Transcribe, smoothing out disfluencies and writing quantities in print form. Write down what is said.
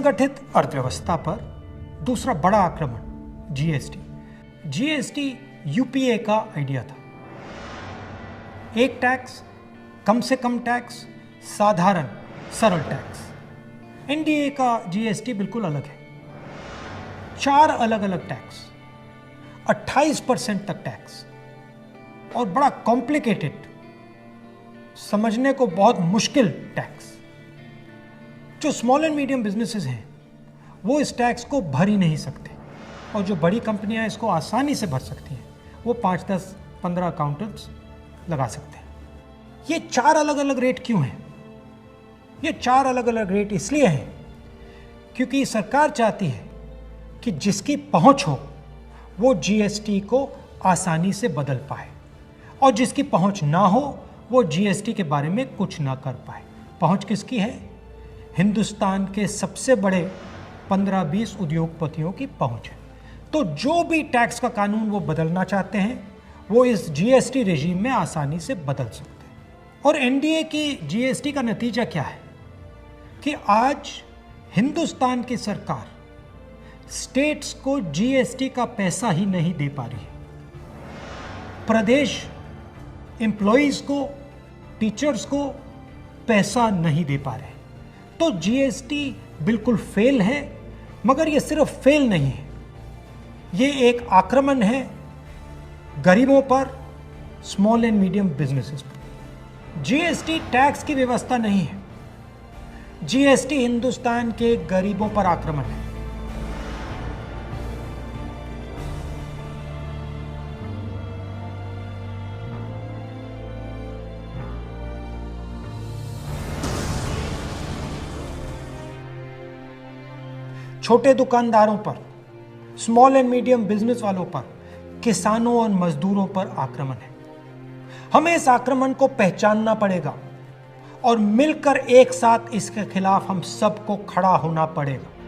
असंगठित अर्थव्यवस्था पर दूसरा बड़ा आक्रमण जीएसटी। जीएसटी यूपीए का आइडिया था। एक टैक्स, कम से कम टैक्स, साधारण सरल टैक्स। एनडीए का जीएसटी बिल्कुल अलग है। 4 अलग अलग टैक्स, 28% तक टैक्स और बड़ा कॉम्प्लिकेटेड, समझने को बहुत मुश्किल टैक्स। जो स्मॉल एंड मीडियम बिजनेसेस हैं वो इस टैक्स को भर ही नहीं सकते और जो बड़ी कंपनियां इसको आसानी से भर सकती हैं वो 5, 10, 15 अकाउंटेंट्स लगा सकते हैं। ये 4 अलग अलग रेट क्यों हैं? ये 4 अलग अलग रेट इसलिए हैं क्योंकि सरकार चाहती है कि जिसकी पहुंच हो वो जीएसटी को आसानी से बदल पाए और जिसकी पहुंच ना हो वो जीएसटी के बारे में कुछ ना कर पाए। पहुंच किसकी है? हिंदुस्तान के सबसे बड़े 15-20 उद्योगपतियों की पहुंच है। तो जो भी टैक्स का कानून वो बदलना चाहते हैं वो इस जीएसटी रेजीम में आसानी से बदल सकते हैं। और एनडीए की जीएसटी का नतीजा क्या है कि आज हिंदुस्तान की सरकार स्टेट्स को जीएसटी का पैसा ही नहीं दे पा रही है। प्रदेश एम्प्लॉइज को, टीचर्स को पैसा नहीं दे पा रहे। तो जीएसटी बिल्कुल फेल है, मगर ये सिर्फ फेल नहीं है, ये एक आक्रमण है गरीबों पर, स्मॉल एंड मीडियम बिजनेसेस पर। जीएसटी टैक्स की व्यवस्था नहीं है, जीएसटी हिंदुस्तान के गरीबों पर आक्रमण है। छोटे दुकानदारों पर, स्मॉल एंड मीडियम बिजनेस वालों पर, किसानों और मजदूरों पर आक्रमण है। हमें इस आक्रमण को पहचानना पड़ेगा और मिलकर एक साथ इसके खिलाफ हम सबको खड़ा होना पड़ेगा।